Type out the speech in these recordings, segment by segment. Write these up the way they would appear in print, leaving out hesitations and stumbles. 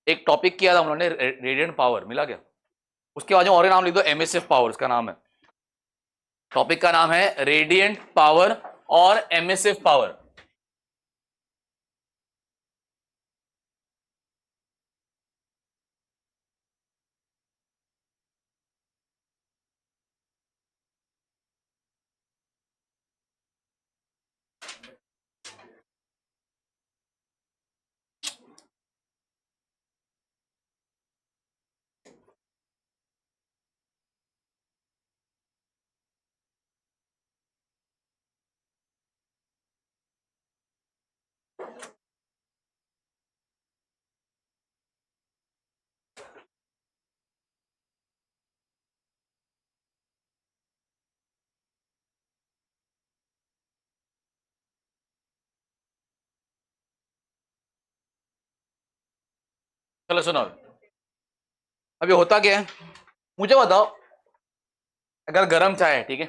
एक टॉपिक किया था हम लोगों ने, रेडियंट पावर, मिला क्या? उसके बाद और नाम लिख दो, एमएसएफ पावर उसका नाम है, टॉपिक का नाम है रेडियंट पावर और एमएसएफ पावर। चलो सुनो, अभी होता क्या है मुझे बताओ। अगर गर्म चाय है, ठीक है,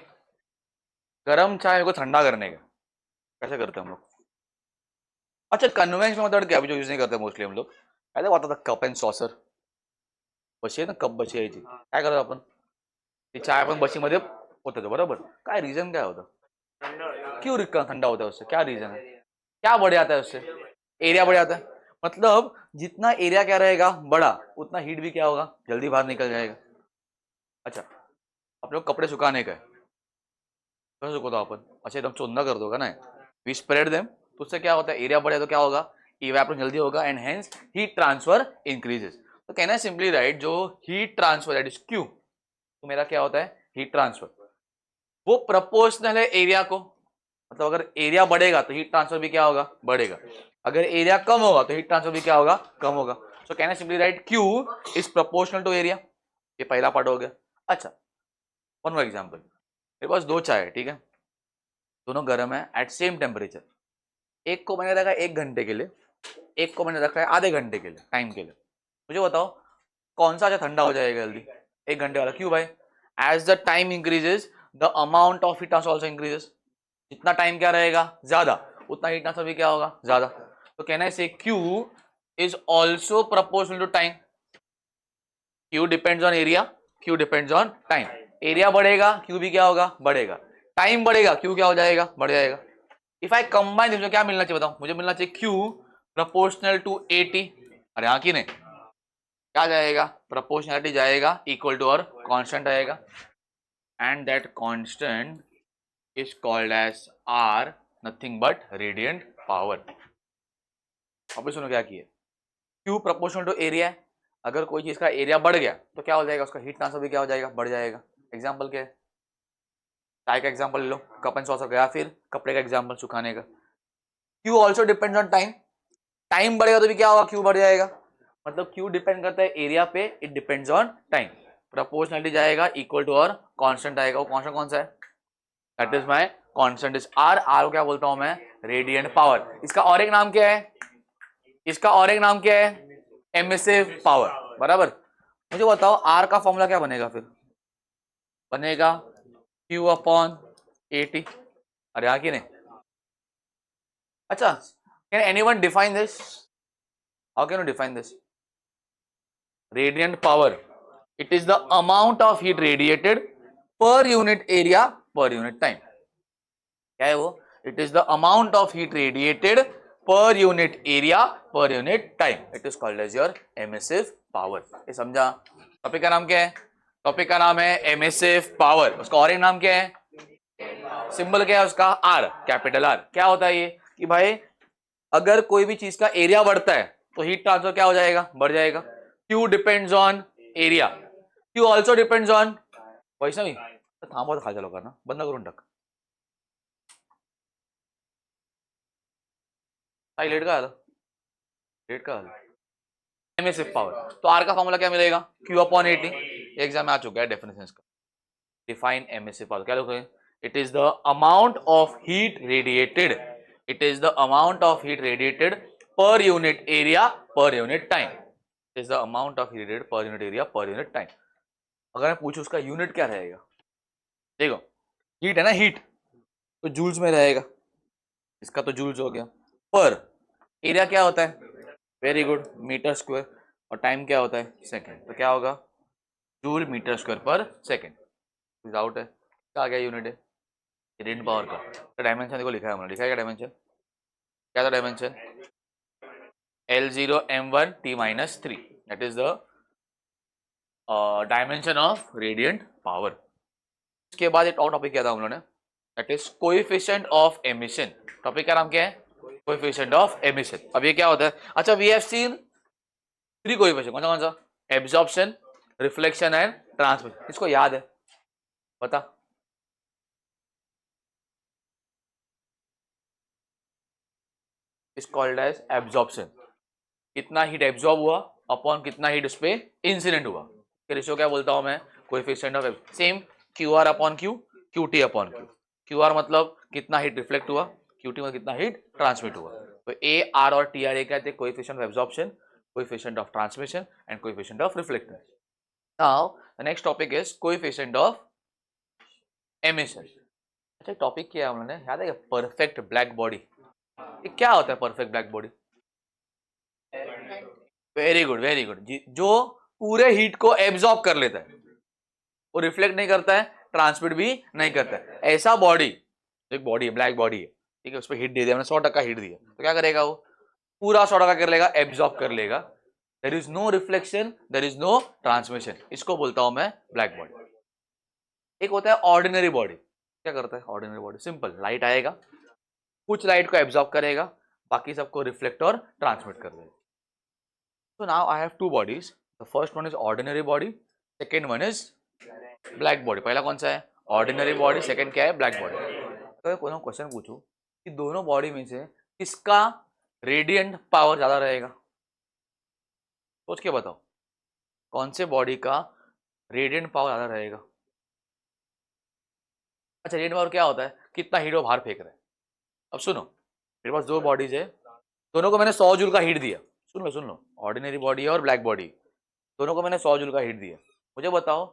गर्म चाय को ठंडा करने का कैसे करते हैं हम लोग? अच्छा, कन्वेंशनल मेथड क्या, अभी जो यूज नहीं करते मोस्टली हम लोग, पहले आता था कप एंड सॉसर, बशी आहे ना, कप बशी यायची, काय करतो आपण, ती चाय आपण बशी मध्ये होतं, बरोबर? काय रीजन काय होता, क्यों रिक्का ठंडा होता है उससे, क्या रीजन है, क्या बढ़ जाता है उससे? एरिया बढ़ जाता है, मतलब जितना एरिया क्या रहेगा बड़ा, उतना हीट भी क्या होगा, जल्दी बाहर निकल जाएगा। अच्छा, आप लोग कपड़े सुखाने का है, कसं सुकवतो आपण, अच्छा एकदम चोंदा करतो का, नाही, वी स्प्रेड देम, तो उससे क्या होता है, एरिया बढ़े तो क्या होगा, इवेपोरेशन जल्दी होगा and hence heat transfer increases. तो कहना है सिंपली राइट, जो heat transfer that is Q, तो मेरा क्या होता है हीट ट्रांसफर, वो प्रोपोर्शनल है एरिया को, मतलब अगर एरिया बढ़ेगा तो हीट ट्रांसफर भी क्या होगा, बढ़ेगा, अगर एरिया कम होगा तो हीट ट्रांसफर भी क्या होगा, कम होगा। सो कहना simply write, Q is proportional to area, ये पहला पार्ट हो गया। अच्छा, वन मोर एग्जांपल, मेरे पास दो चाय है, ठीक है, दोनों गर्म है एट सेम टेम्परेचर, एक को मैंने रखा है 1 घंटे के लिए, एक को मैंने रखा है आधे घंटे के लिए, टाइम के लिए, मुझे बताओ कौन सा अच्छा ठंडा हो जाएगा जल्दी, 1 घंटे वाला, क्यों भाई? As the time increases the amount of heat transfer also increases, जितना टाइम क्या रहेगा ज्यादा, उतना हीट ट्रांसफर भी क्या होगा, ज्यादा। तो कहना है से Q is also proportional to time, Q depends on area, Q depends on time, area बढ़ेगा क्यू भी क्या होगा, बढ़ेगा, टाइम बढ़ेगा क्यू क्या हो जाएगा, बढ़ जाएगा। इफ आई कंबाइन इसमें क्या मिलना चाहिए बताओ, मुझे मिलना चाहिए क्यू प्रोपोर्शनल टू एटी, अरे हाँ कि नहीं, क्या जाएगा, प्रोपोर्शनलिटी जाएगा, इक्वल टू और कांस्टेंट आएगा, and that constant is called as R, nothing but radiant power. अभी सुनो क्या किया, क्यू प्रोपोर्शनल टू एरिया है, अगर कोई चीज का एरिया बढ़ गया तो क्या हो जाएगा, उसका हीट ट्रांसफर भी क्या हो जाएगा, बढ़ जाएगा। एग्जांपल क्या है, चाय का एग्जांपल ले लो, कप एंड सॉसर गया, फिर कपड़े का एग्जांपल सुखाने का। Q also depends on time, time बढ़ेगा तो भी क्या होगा, क्यू बढ़ जाएगा, मतलब क्यू डिपेंड करता है एरिया पे, it depends on time, proportionality जाएगा इक्वल टू और कांस्टेंट आएगा, वो कांस्टेंट कौन सा है, that is my constant is R, R को क्या बोलता हूं मैं, रेडियंट पावर। इसका और एक नाम क्या है, इसका और एक नाम क्या है, एमिसिव पावर, बराबर। मुझे बताओ आर का फॉर्मूला क्या बनेगा, फिर बनेगा क्यू अपॉन एटी, अरे हाँ कि नहीं? अच्छा, can anyone define this, how can you define this, radiant power, it is the amount of heat radiated per unit area per unit time, क्या है वो, it is the amount of heat radiated per unit area per unit time, it is called as your emissive power। ये समझा? Topic का नाम क्या है, topic का नाम है emissive power, उसका और एक नाम क्या है, सिंबल क्या है उसका, आर, कैपिटल आर। क्या होता है ये कि भाई अगर कोई भी चीज का एरिया बढ़ता है तो हीट ट्रांसफर क्या हो जाएगा, बढ़ जाएगा, Q depends on area, Q also depends on, Vaishnavi थांबवत खालच्या लोकांना बंद करून टाक, काय लेट का आलं, लेट का आलं, एमिसिव पावर, तो आर का फॉर्मूला क्या मिलेगा, क्यू अपॉन एटी, एग्जाम में आ चुका है डेफिनेशन इसका, डिफाइन एमिसिव पावर, क्या लिखोगे, it is the amount of heat radiated, it is the amount of heat radiated per unit area per unit time, it is the amount of heat radiated per unit area per unit time. अगर मैं पूछूं उसका unit क्या रहेगा, देखो heat है ना, heat तो जूल्स में रहेगा, इसका तो जूल्स हो गया, पर एरिया क्या होता है, वेरी गुड, मीटर स्क्वायर, और टाइम क्या होता है सेकेंड, तो क्या होगा जूल मीटर स्क्वायर पर सेकेंड। विदाउट है क्या आ गया यूनिट है रेडियंट पावर का। तो डायमेंशन देखो लिखा है हमने, लिखा है क्या डायमेंशन, क्या था dimension L0m1t-3 that is the dimension of radiant power. इसके बाद एक और टॉपिक किया था हम लोगों ने, that is coefficient of emission. Topic का नाम क्या है कोएफिशिएंट ऑफ एमिशन। अब ये क्या होता है, अच्छा we have seen three coefficient, कौन सा एब्जॉर्प्शन, रिफ्लेक्शन एंड ट्रांसमिशन। इसको याद है बता, इज कॉल्ड एज एब्जॉर्प्शन, कितना हीट एब्जॉर्ब हुआ अपॉन कितना हीट उस पे इंसिडेंट हुआ। रेशियो क्या बोलता हूं मैं coefficient of same Q R upon Q, Q T upon Q. Q R मतलब कितना हीट रिफ्लेक्ट हुआ, क्यू टी मतलब कितना हीट ट्रांसमिट हुआ। तो ए आर और टी आर ए कहते हैं coefficient of absorption, coefficient of transmission and coefficient of reflection. Now the next topic is coefficient of emission. अच्छा टॉपिक क्या है हम लोगों ने याद है परफेक्ट ब्लैक बॉडी। ये क्या होता है perfect black body, very good very good, जो पूरे हीट को एब्जॉर्ब कर लेता है, वो रिफ्लेक्ट नहीं करता है, ट्रांसमिट भी नहीं करता है, ऐसा बॉडी, एक बॉडी है ब्लैक बॉडी है, ठीक है, उस पर हीट दे दिया हमने 100% हीट दिया, तो क्या करेगा वो पूरा 100% कर लेगा, एब्जॉर्ब कर लेगा। There is no reflection, there is no transmission, इसको बोलता हूं मैं ब्लैक बॉडी। एक होता है ऑर्डिनरी बॉडी, क्या करता है ऑर्डिनरी बॉडी, सिंपल, लाइट आएगा, कुछ लाइट को एब्जॉर्ब करेगा, बाकी सबको रिफ्लेक्ट और ट्रांसमिट कर देगा। So now I have two bodies. The first one is ordinary body. Second one is black body. पहला कौन सा है ordinary body, second क्या है black body। तो कोई क्वेश्चन पूछूं कि दोनों बॉडी में से किसका रेडियंट पावर ज्यादा रहेगा, सोच के बताओ कौन से बॉडी का रेडियंट पावर ज्यादा रहेगा। अच्छा रेडियंट पावर क्या होता है, कितना हीट वो बाहर फेंक रहे हैं। अब सुनो मेरे पास दो बॉडीज है, दोनों को मैंने 100 जूल का हीट दिया, सुन लो ऑर्डिनरी बॉडी है और ब्लैक बॉडी, दोनों को मैंने 100 जूल का हीट दिया। मुझे बताओ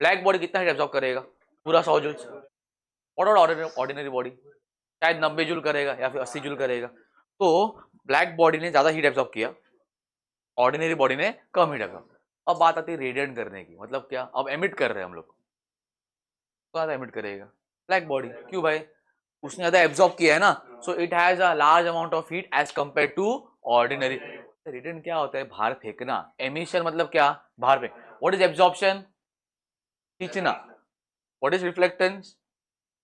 ब्लैक बॉडी कितना हीट एब्जॉर्ब करेगा, पूरा 100 जूल। और ऑर्डिनरी बॉडी शायद 90 जूल करेगा या फिर 80 जूल करेगा। तो ब्लैक बॉडी ने ज्यादा हीट एब्जॉर्ब किया, ऑर्डिनरी बॉडी ने कम हीट एब्जॉर्ब। अब बात आती है रेडिएंट करने की, मतलब क्या, अब एमिट कर रहे हैं हम लोग, तो ज्यादा एमिट करेगा ब्लैक बॉडी, क्यों भाई उसने ज्यादा एब्जॉर्ब किया है ना, so it has a large amount of heat as compare to ordinary. Radiant क्या होता है बाहर फेंकना, एमिशन मतलब क्या बाहर फेंक। व्हाट इज एब्जॉर्प्शन, खींचना। व्हाट इज रिफ्लेक्टेंस,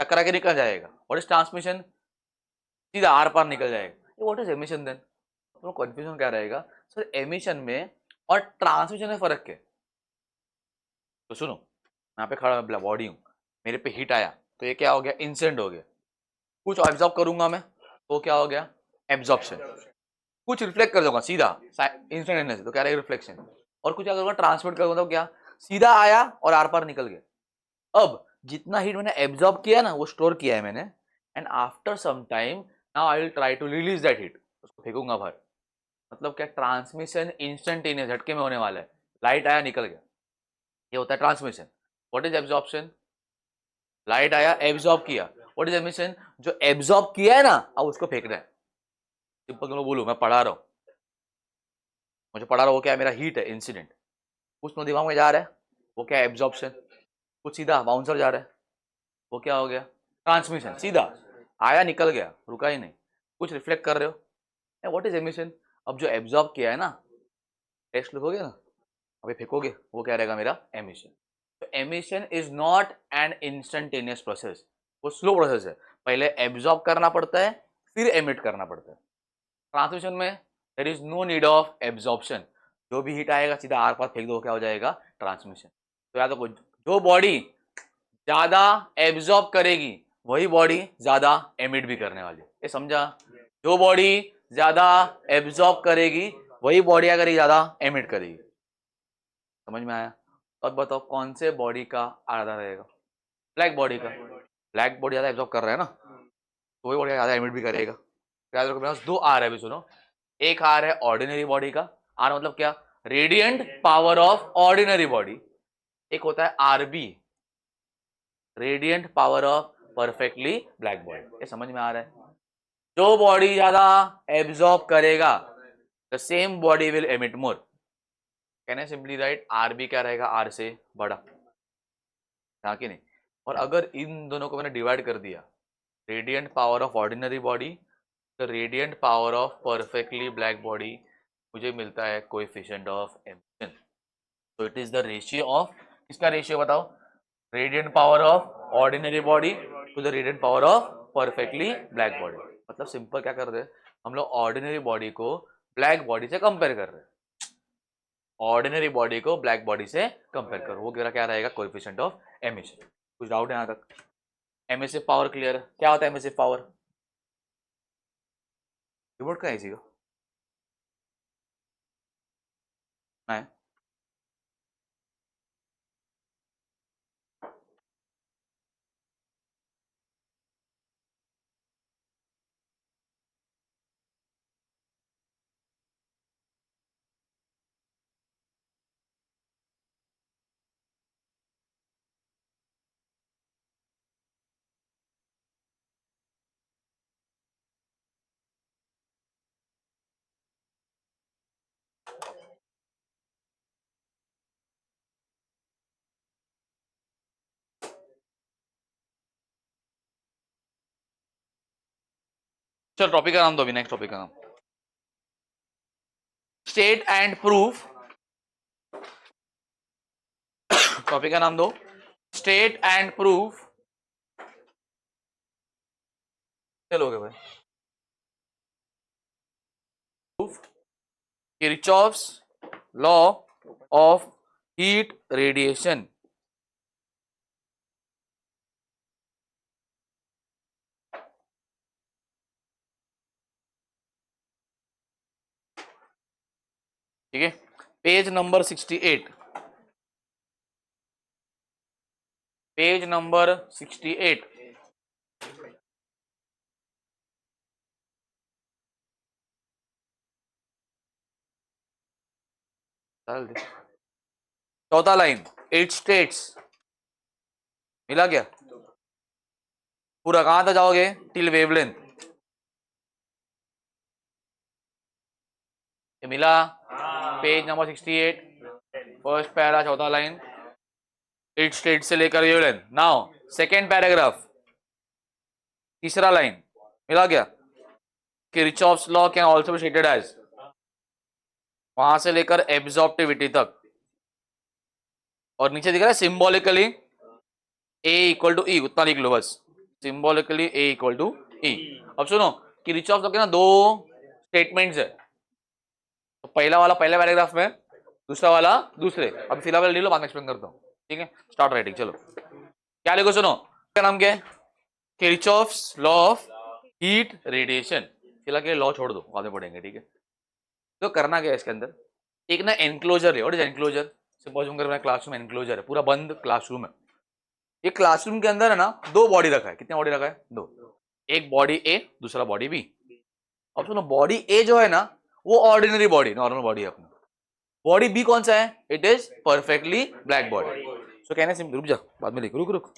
टकरा के निकल जाएगा। व्हाट इज ट्रांसमिशन, सीधा आर पार निकल जाएगा। व्हाट इज एमिशन देन, तो कंफ्यूजन क्या रहेगा सर एमिशन में और ट्रांसमिशन में फर्क क्या है। तो सुनो यहाँ पे खड़ा मैं बॉडी हूँ, मेरे पे हीट आया तो ये क्या हो गया इंसिडेंट हो गया, कुछ ऑब्जॉर्ब करूंगा मैं तो क्या हो गया एब्जॉर्प्शन, कुछ रिफ्लेक्ट कर दूंगा सीधा इंस्टेंटेनियस तो क्या रहेगा रिफ्लेक्शन, और कुछ अगर मैं ट्रांसमिट करूंगा तो क्या सीधा आया और आर पार निकल गया। अब जितना हीट मैंने एब्जॉर्ब किया ना वो स्टोर किया है मैंने, and after some time now I will try to release that heat, उसको फेंकूंगा बाहर। मतलब क्या ट्रांसमिशन इंस्टेंटेनियस झटके में होने वाला है, लाइट आया निकल गया, ये होता है transmission. What is absorption, light आया एब्जॉर्ब किया। व्हाट इज एमिशन, जो एब्जॉर्ब किया है ना अब उसको फेंकना है। सिंपल तुम बोलूं मैं पढ़ा रहा हूं, मुझे पढ़ा रहा हूं वो क्या है मेरा हीट है इंसिडेंट, कुछ तो दिमाग में जा रहा है वो क्या है एब्जॉर्प्शन, कुछ सीधा बाउंसर जा रहा है वो क्या हो गया ट्रांसमिशन, सीधा आया निकल गया रुका ही नहीं, कुछ रिफ्लेक्ट कर रहे हो। व्हाट इज एमिशन, अब जो एब्जॉर्ब किया है ना टेस्ट लिखोगे ना अभी फेंकोगे वो क्या रहेगा मेरा एमिशन। तो emission is not an instantaneous process, वो स्लो प्रोसेस है, पहले एब्जॉर्ब करना पड़ता है फिर एमिट करना पड़ता है। ट्रांसमिशन में there is no need of absorption, जो भी हीट आएगा सीधा आर पार फेंक दो क्या हो जाएगा ट्रांसमिशन। तो याद रखो जो बॉडी ज्यादा एब्जॉर्ब करेगी वही बॉडी ज्यादा एमिट भी करने वाली, ये समझा, जो बॉडी ज्यादा एब्जॉर्ब करेगी वही बॉडी अगर ज्यादा एमिट करेगी, समझ में आया। अब बताओ कौन से बॉडी का आधा रहेगा, ब्लैक बॉडी का, ब्लैक बॉडी ज्यादा एब्जॉर्ब कर रहा है ना तो वही बॉडी ज्यादा एमिट भी करेगा। याद रखो मेरे पास दो आर है, अभी सुनो, एक आर है ऑर्डिनरी बॉडी का, आर मतलब क्या radiant power of ordinary body, एक होता है R B radiant power of perfectly black body, ये समझ में आ रहा है। जो बॉडी ज्यादा एब्जॉर्ब करेगा the same body will emit more, can I simply write R B क्या रहेगा, आर से बड़ा, हाँ कि नहीं। और अगर इन दोनों को मैंने डिवाइड कर दिया, radiant power of ordinary body, the radiant power of perfectly black body, मुझे मिलता है कोएफिशिएंट ऑफ एमिशन। तो it is the ratio of, किसका रेशियो बताओ, radiant power of ordinary body to the radiant power of perfectly black body. मतलब simple क्या कर रहे हैं हम लोग, ऑर्डिनरी बॉडी को ब्लैक बॉडी से कंपेयर कर रहे हैं, ऑर्डिनरी बॉडी को ब्लैक बॉडी से कंपेयर करो, वो क्या रहेगा, कोएफिशिएंट ऑफ एमिशन। कुछ डाउट है यहाँ तक? एमिसिव पावर क्लियर है? क्या होता है एमिसिव पावर? कीबोर्ड का इसी को नहीं। चल टॉपिक का नाम दो अभी, नेक्स्ट टॉपिक का नाम, स्टेट एंड प्रूफ। टॉपिक का नाम दो, स्टेट एंड प्रूफ। चलोगे भाई, proof Kirchhoff's law of heat radiation. ठीक है, पेज नंबर 68, पेज नंबर 68। चौथा लाइन, इट स्टेट्स, मिला क्या? पूरा कहां तक जाओगे, टिल वेवलेंथ, ये मिला? पेज नंबर 68, फर्स्ट पैरा, चौथा लाइन, इट स्टेट से लेकर वेवलेंथ। नाउ सेकेंड पैराग्राफ, तीसरा लाइन, मिला क्या? Kirchhoff's law can also be stated as, वहां से लेकर एब्जॉर्प्टिविटी तक, और नीचे दिख रहा है सिंबॉलिकली ए इक्वल टू ई, उतना लिख लो बस, सिंबॉलिकली ए इक्वल टू ई। अब सुनो, किरचॉफ लॉ के ना दो स्टेटमेंट्स है, तो पहला वाला पहले पैराग्राफ में, दूसरा वाला दूसरे। अब फिलहाल ले लो, बाद में एक्सप्लेन करता हूँ, ठीक है। स्टार्ट राइटिंग, चलो क्या लिखो, सुनो, क्या नाम क्या है, Kirchhoff's law of heat radiation. फिलहाल के लॉ छोड़ दो, बाद में पढ़ेंगे, ठीक है। तो करना क्या है इसके अंदर, एक ना एनक्लोजर है, और एनक्लोजर सपोज मेरा क्लासरूम एनक्लोजर है, पूरा बंद क्लासरूम है। ये क्लासरूम के अंदर है ना, दो बॉडी रखा है, कितने बॉडी रखा है, दो, एक बॉडी ए, दूसरा बॉडी बी। अब सुनो, बॉडी ए जो है ना, वो ऑर्डिनरी बॉडी, नॉर्मल बॉडी है अपना। बॉडी बी कौन सा है, it is perfectly black body. So कहने से रुक जा, बाद में लिख, रुक रुक,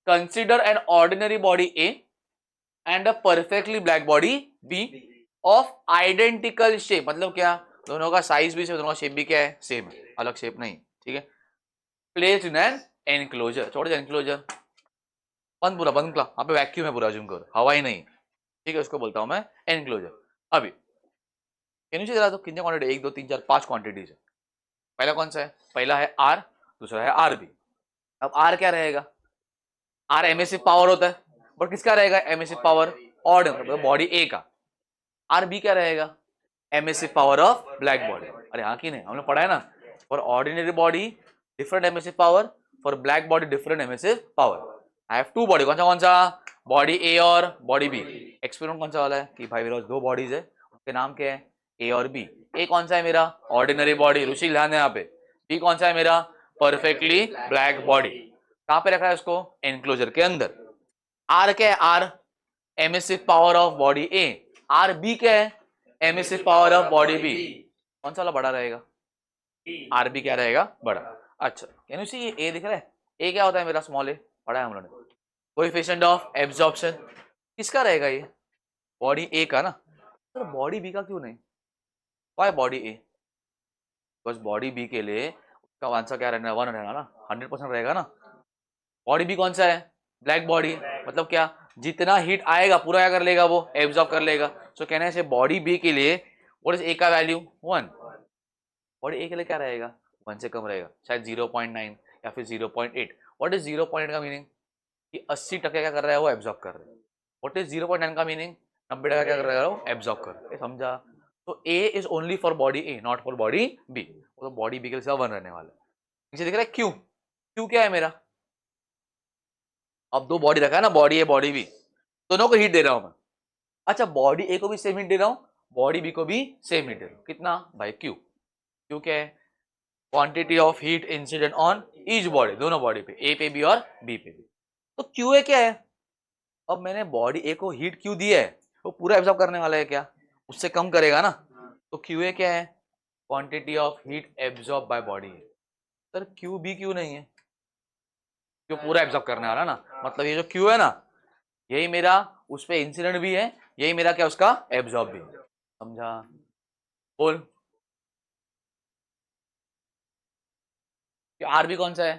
consider an ordinary body A and a perfectly black body B of identical shape. मतलब क्या, दोनों का साइज भी सेम, दोनों का शेप भी क्या है, सेम है, अलग शेप नहीं, ठीक है। प्लेस्ड इन एन एनक्लोजर, छोड़ दे एनक्लोजर, बंद, पूरा बंद, वहां पे वैक्यूम है पूरा, जूम कर, हवा ही नहीं, ठीक है, उसको बोलता हूं मैं एनक्लोजर। अभी नीचे जरा तो कितने क्वांटिटी, 1 2 3 4 5 क्वांटिटीज है। पहला कौन सा है, पहला है आर, दूसरा है आर बी। अब आर क्या रहेगा, आर एमिसिव पावर होता है, बट किसका रहेगा एमिसिव पावर, ऑर्डिनरी मतलब बॉडी ए का। आर बी क्या रहेगा, emissive power of black body. अरे हाँ कि नहीं, हमने पढ़ा है ना, for ordinary body different emissive power, for black body different emissive power. I have two body, कौन सा बॉडी ए और बॉडी बी। एक्सपेरिमेंट कौन सा वाला है कि भाई मेरे पास दो बॉडीज है, उनके नाम क्या है, ए और बी। ए कौन सा है मेरा, ऑर्डिनरी बॉडी, रुचि ध्यान है यहाँ पे। बी कौन सा है मेरा, परफेक्टली ब्लैक बॉडी। कहां पे रखा है उसको, एनक्लोजर के अंदर। आर क्या है, R emissive power of body A, R B क्या है, emissive power of body B. कौन सा वाला बड़ा रहेगा, आर बी क्या रहेगा, बड़ा। अच्छा, कैन यू सी, ये ए दिख रहा है, ए क्या होता है मेरा, स्मॉल ए, पढ़ा है हम लोगों ने। कोएफिशिएंट ऑफ एब्जॉर्प्शन किसका रहेगा, ये बॉडी ए का ना, तो बॉडी बी का क्यों नहीं, व्हाई बॉडी ए, बस बॉडी बी के लिए उसका आंसर क्या रहना है, 1 रहना ना, 100% रहेगा ना। बॉडी बी कौन सा है, ब्लैक बॉडी, मतलब क्या, जितना हीट आएगा पूरा क्या कर लेगा, वो एब्जॉर्ब कर लेगा। सो कहने से बॉडी बी के लिए व्हाट इज ए का वैल्यू 1, बॉडी ए के लिए क्या रहेगा 1 से कम रहेगा, शायद 0.9 या फिर 0.8। व्हाट इज 0.8 का मीनिंग कि 80% क्या कर रहा है वो एब्जॉर्ब कर रहा है। व्हाट इज 0.9 का मीनिंग 90% क्या कर रहा है वो एब्जॉर्ब कर रहा है, समझा। तो A is only for body A, not for body B, तो बॉडी बी के लिए 1 रहने वाला है। नीचे दिख रहा है क्यू, क्यू क्या है मेरा, अब दो बॉडी रखा है ना, बॉडी ए बॉडी बी, दोनों को हीट दे रहा हूं मैं। अच्छा बॉडी ए को भी सेम हीट दे रहा हूं, बॉडी बी को भी सेम हीट दे रहा हूं, कितना भाई क्यू, क्यू क्या है, quantity of heat incident on each body, दोनों बॉडी पे, ए पे भी और बी पे भी। तो क्यू ए क्या है, अब मैंने बॉडी ए को हीट क्यू दी है, वो पूरा एब्जॉर्ब करने वाला है क्या, उससे कम करेगा ना। तो क्यू ए क्या है, quantity of heat absorb by body. Sir Q B Q नहीं है, क्यों पूरा एब्जॉर्ब करने वाला ना, मतलब ये जो क्यू है ना, यही मेरा उस पे इंसिडेंट भी है, यही मेरा क्या उसका एब्जॉर्ब भी है, समझा। बोल आर बी कौन सा है,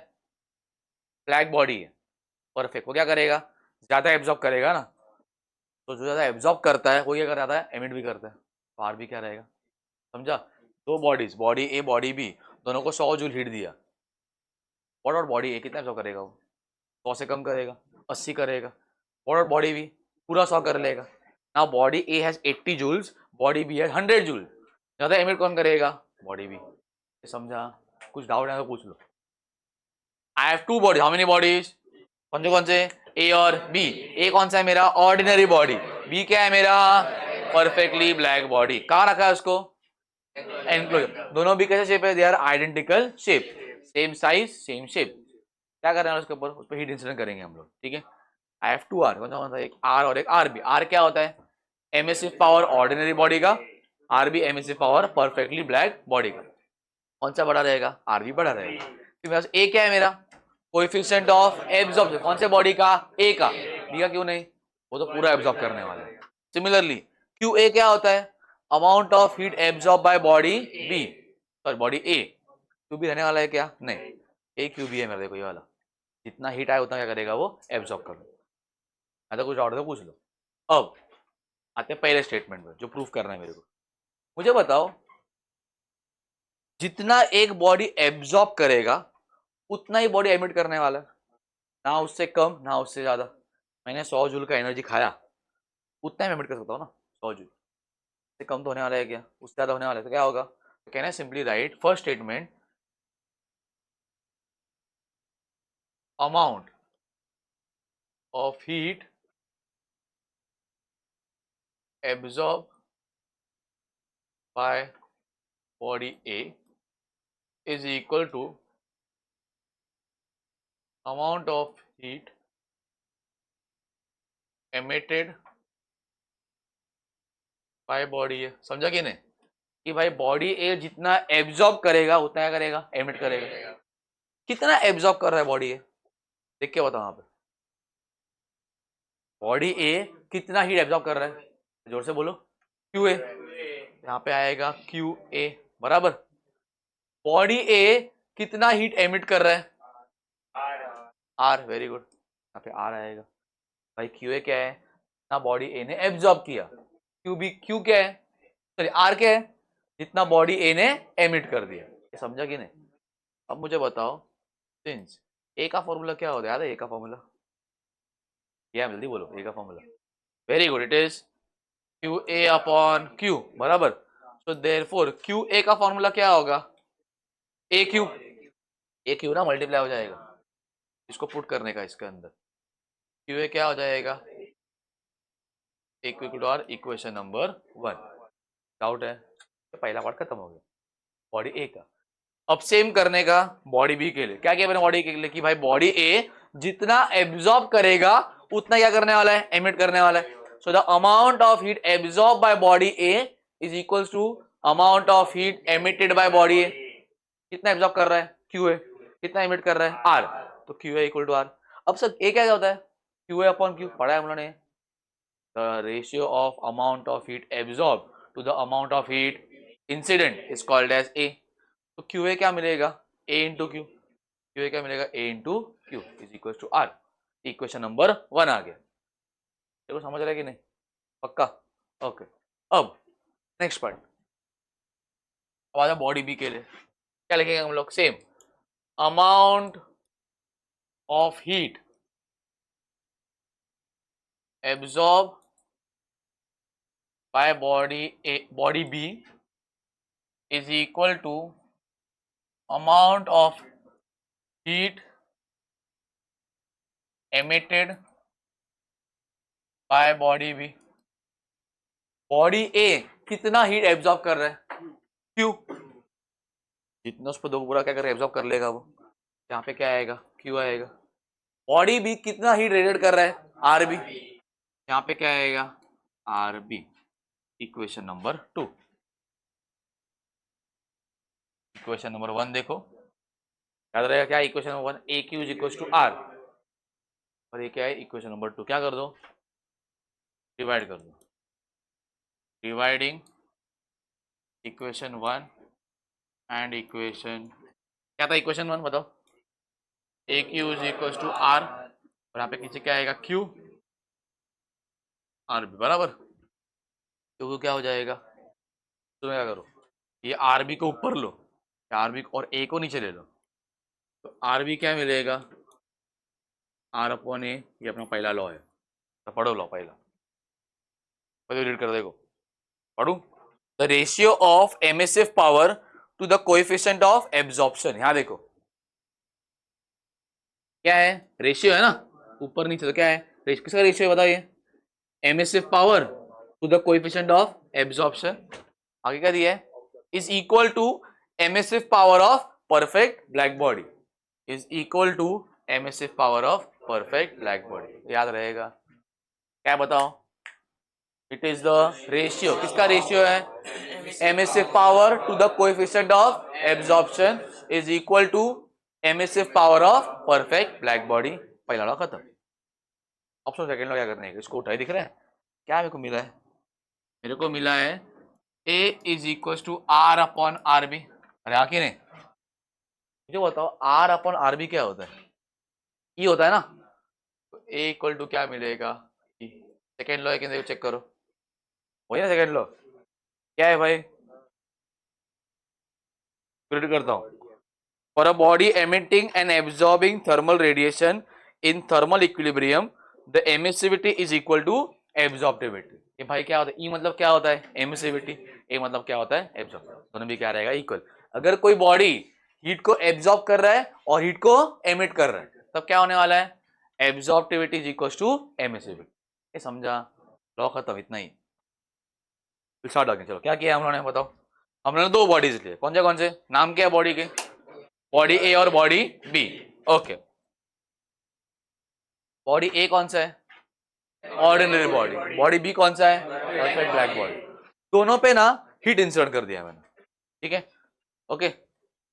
ब्लैक बॉडी है, परफेक्ट, वो क्या करेगा ज्यादा एब्जॉर्ब करेगा ना, तो जो ज्यादा एब्जॉर्ब करता है वो क्या कर जाता है एमिट भी करता है, तो आर बी क्या रहेगा, समझा। दो bodies, body A body B, दोनों को 100 जूल हीट दिया, और बॉडी ए कितना एब्जॉर्ब करेगा, वो 100 से कम करेगा, 80 करेगा, और बॉडी बी पूरा 100 कर लेगा। Now body A has 80 joules, body B has 100 joule, ज्यादा एमिट कौन करेगा, बॉडी बी, समझा। कुछ डाउट है तो पूछ लो। I have two body, how many bodies, कौन से ए और बी, ए कौन सा है मेरा ऑर्डिनरी बॉडी, बी क्या है मेरा परफेक्टली ब्लैक बॉडी, कहाँ रखा है उसको एनक्लोजर, दोनों भी कैसे शेप है, they are identical shape, same size same shape. क्या कर रहे हैं उसके ऊपर, उस पर हीट इंसिडेंट करेंगे हम लोग, ठीक है। आई हैव टू आर, कौन सा, एक आर और एक आर बी, आर क्या होता है एमिसिव पावर ऑर्डिनरी बॉडी का, R B emissive power perfectly black body का, कौन सा बड़ा रहेगा, आर बी बड़ा रहेगा। फिर मेरे पास ए क्या है मेरा कोएफिशिएंट ऑफ एब्जॉर्प्शन, कौन से बॉडी का, ए का, बी का क्यों नहीं, वो तो पूरा एब्जॉर्ब करने वाला है। सिमिलरली क्यू ए क्या होता है, amount of heat absorb by body B, sorry body A, Q B रहने वाला है क्या, नहीं, ए क्यू बी है मेरे, देखो ये वाला, जितना हीट आए उतना क्या करेगा वो एब्जॉर्ब कर लो। तो कुछ और तो पूछ लो। अब आते हैं पहले स्टेटमेंट में जो प्रूफ करना है मेरे को, मुझे बताओ जितना एक बॉडी एब्जॉर्ब करेगा उतना ही बॉडी एमिट करने वाला है, ना उससे कम ना उससे ज्यादा। मैंने 100 जूल का एनर्जी खाया, उतना ही एमिट कर सकता हूँ ना, 100 जूल से कम तो होने वाला है क्या, उससे ज्यादा होने वाला है, तो क्या होगा, तो कहना है simply write first statement, amount of heat absorb by body A is equal to amount of heat emitted by body A, समझा कि नहीं, कि भाई बॉडी ए जितना एब्जॉर्ब करेगा उतना क्या करेगा एमिट करेगा। कितना एब्जॉर्ब कर रहा है बॉडी ए, देख के बताओ यहाँ पे, बॉडी ए कितना हीट एब्जॉर्ब कर रहा है, जोर से बोलो, क्यू ए, यहाँ पे आएगा क्यू ए बराबर, बॉडी ए कितना हीट एमिट कर रहा है, आर, वेरी गुड, यहाँ पे आर आएगा। भाई क्यू ए क्या है ना, बॉडी ए ने एब्जॉर्ब किया, क्यू बी, क्यू क्या है, सॉरी आर क्या है, जितना बॉडी ए ने एमिट कर दिया, ये समझा कि नहीं। अब मुझे बताओ सिंस ए का फॉर्मूला क्या होता है, याद है ए का फॉर्मूला, क्या जल्दी बोलो ए का formula, very good, it is Q A upon Q बराबर, सो देयरफॉर क्यू ए का फॉर्मूला क्या होगा, ए क्यू, ए क्यू ना मल्टीप्लाई हो जाएगा, इसको पुट करने का इसके अंदर, क्यू ए क्या हो जाएगा, equal to R, equation number 1। Doubt है, तो पहला पार्ट खत्म हो गया बॉडी ए का। अब सेम करने का बॉडी बी के लिए, क्या किया मैंने बॉडी के लिए कि भाई बॉडी ए जितना एब्जॉर्ब करेगा उतना क्या करने वाला है एमिट करने वाला है। So the amount of heat absorb by body A is equals to amount of heat emitted by body A, कितना एब्जॉर्ब कर रहा है क्यू ए, कितना एमिट कर रहा है आर, तो Q A equal to R. अब सर ए क्या होता है, क्यू ए अपॉन क्यू पढ़ा है हम लोगों ने, the ratio of amount of heat absorb to the amount of heat incident is called as A. तो क्यू ए क्या मिलेगा, A into Q, Q A क्या मिलेगा, A into Q is equal to R. Equation number 1 आ गया। देखो समझ रहा है कि नहीं, पक्का, ओके। अब नेक्स्ट पार्ट, अब आ जाओ बॉडी बी के लिए, क्या लिखेंगे हम लोग, same amount of heat absorb by body B is equal to amount of heat emitted by body B। Body A कितना हीट एब्जॉर्ब कर रहा है, क्यू, जितना उस पर दो पूरा क्या कर एब्जॉर्ब कर लेगा वो, यहाँ पे क्या आएगा, क्यू आएगा। बॉडी बी कितना हीट रेडिएट कर रहा है, आर बी, यहाँ पे क्या आएगा, R B. Equation number 2। Equation number 1 देखो, याद रहेगा क्या, equation number 1 A Q is equal to R, और ये क्या है, इक्वेशन नंबर 2 क्या कर दो, डिवाइड कर दो, डिवाइडिंग इक्वेशन 1 एंड इक्वेशन, क्या था इक्वेशन 1 बताओ, A Q is equal to R, और यहाँ पे नीचे क्या आएगा, क्यू आर बी बराबर। तो क्या हो जाएगा, तो क्या करो, ये आर बी को ऊपर लो, आर बी और ए को नीचे ले लो, तो आर बी क्या मिलेगा, आर अपॉन ए, ये अपना पहला लॉ है, तो पढ़ो लो पहला, पहले रीड कर देखो, पढ़ू, the ratio of emissive power to the coefficient of absorption. यहाँ देखो क्या है, रेशियो है ना, ऊपर नीचे, तो क्या है, किसका रेशियो है बताइए, emissive power to the coefficient of absorption, आगे क्या दिया है, is equal to emissive power of perfect black body, is equal to emissive power of perfect black body, याद रहेगा, क्या बताओ, इट इज द रेशियो, किसका रेशियो है, emissive power to the coefficient of absorption is equal to emissive power of perfect black body. पहला law खत्म। Option second law क्या करने है, इसको उठाई, दिख रहा है क्या मेरे को मिला है, मेरे को मिला है A is equal to R upon R B. अरे आखिर नहीं, मुझे बताओ आर अपॉन आर बी क्या होता है, ई होता है ना, तो ए इक्वल टू क्या मिलेगा, सेकेंड लॉ है कि नहीं चेक करो, वही ना सेकेंड लॉ, क्या है भाई, रीड करता हूं, for a body emitting and absorbing thermal radiation in thermal equilibrium the emissivity is equal to absorptivity. ये भाई क्या होता है, ई मतलब क्या होता है एमिसिविटी, ए मतलब क्या होता है एब्जॉर्ब, दोनों भी क्या रहेगा इक्वल। अगर कोई बॉडी हीट को एब्जॉर्ब कर रहा है और हीट को एमिट कर रहा है, तब क्या होने वाला है, absorptivity is equal to emissivity. ये समझा, लॉ खत्म, इतना ही। स्टार्ट आगे चलो, क्या किया हम लोगों ने बताओ, हम लोगों ने दो बॉडीज लिए, कौन से नाम क्या है बॉडी के, बॉडी ए और बॉडी बी, ओके। बॉडी ए कौन सा है, ऑर्डिनरी बॉडी, बॉडी बी कौन सा है, परफेक्ट ब्लैक बॉडी। दोनों पे ना हीट इंसर्ट कर दिया मैंने, ठीक है, ओके।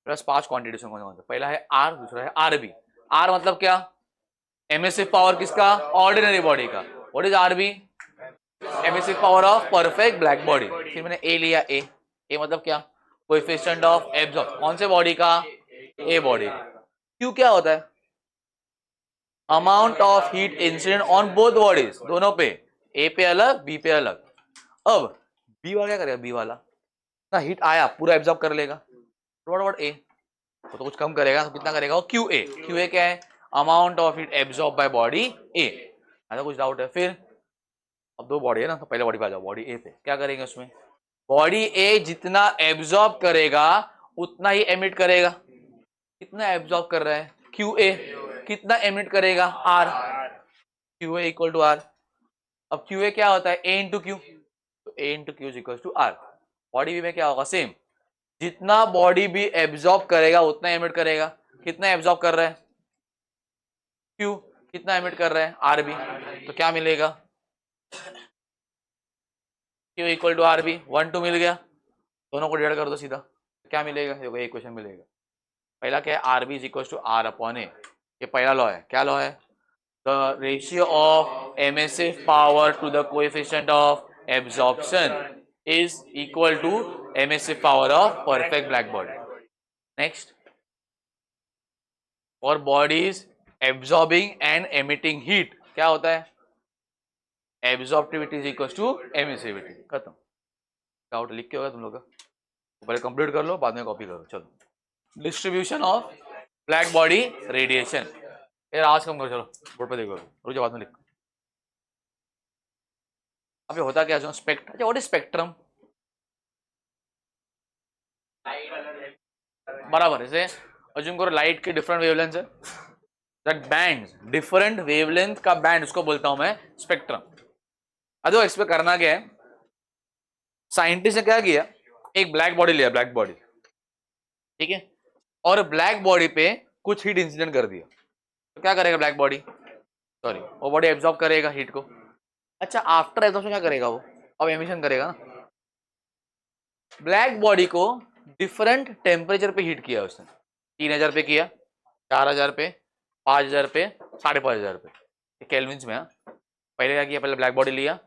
प्लस 5 क्वांटिटीज कौन सा, पहला है आर, दूसरा है आर बी। आर मतलब क्या, एमिसिव पावर किसका, ऑर्डिनरी बॉडी का, what is R B, emissive power of perfect black body. फिर मैंने ए लिया, ए मतलब क्या, कोएफिशिएंट ऑफ एब्जॉर्ब, कौन से बॉडी का, ए बॉडी का। क्यू क्या होता है, amount of heat incident on both bodies, दोनों पे, ए पे अलग बी पे अलग। अब बी वाला क्या करेगा, बी वाला ना हीट आया पूरा एब्जॉर्ब कर लेगा, व्हाट ए, वो तो कुछ कम करेगा, तो कितना करेगा वो, क्यू ए क्या है, amount of heat absorb by body A. ऐसा कुछ डाउट है फिर, अब दो बॉडी है ना, तो पहले बॉडी पे आ जाओ, बॉडी ए पे क्या करेंगे, उसमें बॉडी ए जितना एब्जॉर्ब करेगा उतना ही एमिट करेगा, कितना एब्जॉर्ब कर रहा है, क्यू ए, कितना एमिट करेगा, R, Q A equal to R. अब क्यू ए क्या होता है, ए इंटू क्यू, तो A into Q is equal to R. Body B में क्या होगा, सेम, जितना बॉडी बी एब्जॉर्ब करेगा उतना एमिट करेगा, कितना एब्जॉर्ब कर रहा है, क्यू, कितना एमिट कर रहा है, आर बी, तो क्या मिलेगा, Q equal to R B, 1 2 मिल गया, दोनों को डिवाइड कर दो सीधा, क्या मिलेगा, देखो एक क्वेश्चन मिलेगा, पहला क्या है, R B is equal to R upon A, ये पहला लॉ है, क्या लॉ है, the ratio of emissive power to the coefficient of absorption is equal to emissive power of perfect black body. Next, और bodies absorbing and emitting heat, क्या होता है? Absorptivity is equal to emissivity, खत्म। Doubt लिख के होगा तुम लोग का, पहले कंप्लीट कर लो, बाद में कॉपी करो। चलो, distribution of black body radiation. यार आज कम करो, चलो बोर्ड पे देखो, रुक जाओ बाद में लिख। अभी होता क्या जो स्पेक्ट्रम, व्हाट इज स्पेक्ट्रम? बराबर, इसे अज्यूम करो लाइट के डिफरेंट वेवलेंथ है, दैट बैंड, डिफरेंट वेवलेंथ का बैंड, उसको बोलता हूं मैं स्पेक्ट्रम। अदो एक्सपेक्ट करना क्या है, साइंटिस्ट ने क्या किया, एक ब्लैक बॉडी लिया, ब्लैक बॉडी, ठीक है, और ब्लैक बॉडी पे कुछ हीट इंसिडेंट कर दिया, तो क्या करेगा ब्लैक बॉडी, सॉरी वो बॉडी एब्जॉर्ब करेगा हीट को। अच्छा, आफ्टर एब्जॉर्प्शन क्या करेगा वो, अब एमिशन करेगा ना। ब्लैक बॉडी को डिफरेंट टेम्परेचर पे हीट किया उसने, 3000 पे किया, 4000 पे, 5000 पे, 5500 पे, केल्विन्स में। पहले क्या किया, पहले ब्लैक बॉडी लिया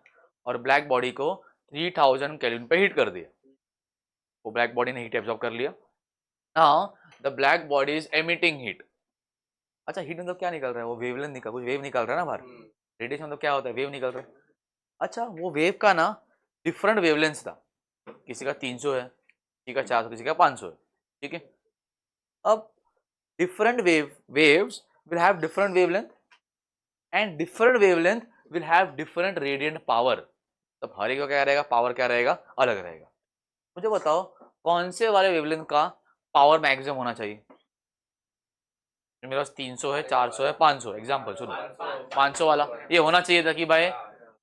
और ब्लैक बॉडी को 3000 केल्विन पे हीट कर दिया, वो ब्लैक बॉडी ने हीट एब्जॉर्ब कर लिया। Now the black body is emitting heat. अच्छा, हीट मतलब क्या निकल रहा है, वो वेवलेंथ निकल, कुछ वेव निकल रहा है ना बाहर। रेडिएशन मतलब क्या होता है, वेव निकल रहा है। अच्छा, वो वेव का ना डिफरेंट वेवलेंथ था, किसी का 300 है, किसी का 400, किसी का 500 है, ठीक है। अब different waves will have different wavelength and different wavelength will have different radiant power. तो हर एक का क्या रहेगा, पावर क्या रहेगा, अलग रहेगा। मुझे बताओ कौन से वाले वेवलेंथ का पावर मैक्सिमम होना चाहिए? मेरे पास 300 है, 400 है, 500, एग्जाम्पल सुनो, 500 वाला ये होना चाहिए था कि भाई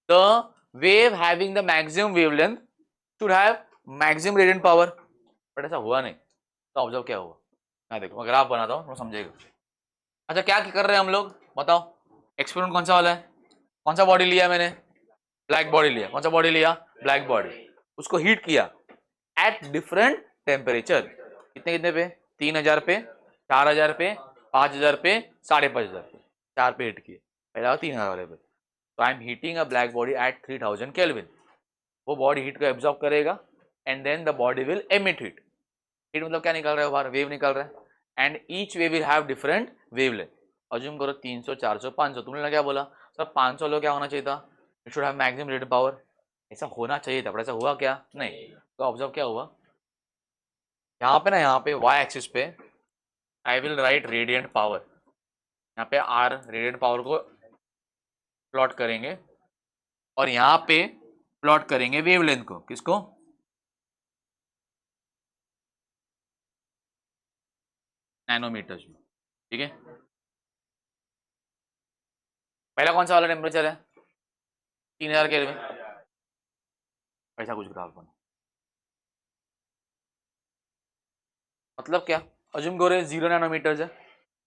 the wave having the maximum wavelength should have maximum radiant power, but ऐसा हुआ नहीं। तो ऑब्जर्व क्या हुआ, मैं देखो अगर आप बनाता हूँ तो समझेगा। अच्छा, क्या कर रहे हैं हम लोग, बताओ एक्सपेरिमेंट कौन सा वाला है, कौन सा बॉडी लिया मैंने, ब्लैक बॉडी लिया, कौन सा बॉडी लिया, ब्लैक बॉडी, उसको हीट किया एट डिफरेंट टेम्परेचर, कितने कितने पे, 3000 पे, 4000 पे, 5000 पे, 5500 पे, 4 पे हीट किए, पहला 3000 वाले पे। तो I am heating a black body at 3000 kelvin, वो बॉडी हीट को एब्जॉर्ब करेगा and then the body will emit heat. Heat मतलब क्या निकल रहा है बाहर, वेव निकल रहा है, and each wave will have different wavelength. Assume करो 300, 400, 500, तुमने क्या बोला सर 500 लो, क्या होना चाहिए था, it should have maximum radiant power, ऐसा होना चाहिए था, पर ऐसा हुआ क्या, नहीं। तो ऑब्जर्व क्या हुआ, यहाँ पे ना, यहाँ पे वाई एक्सिस पे I will write radiant power, यहाँ पे आर रेडिएंट पावर को प्लॉट करेंगे और यहाँ पे प्लॉट करेंगे वेवलेंथ को, किसको, नैनोमीटर्स में, ठीक है। पहला कौन सा वाला टेम्परेचर है, 3000 केल्विन, ऐसा कुछ ग्राफ बना, मतलब क्या, अज्यूम करो 0 नैनोमीटर्स है,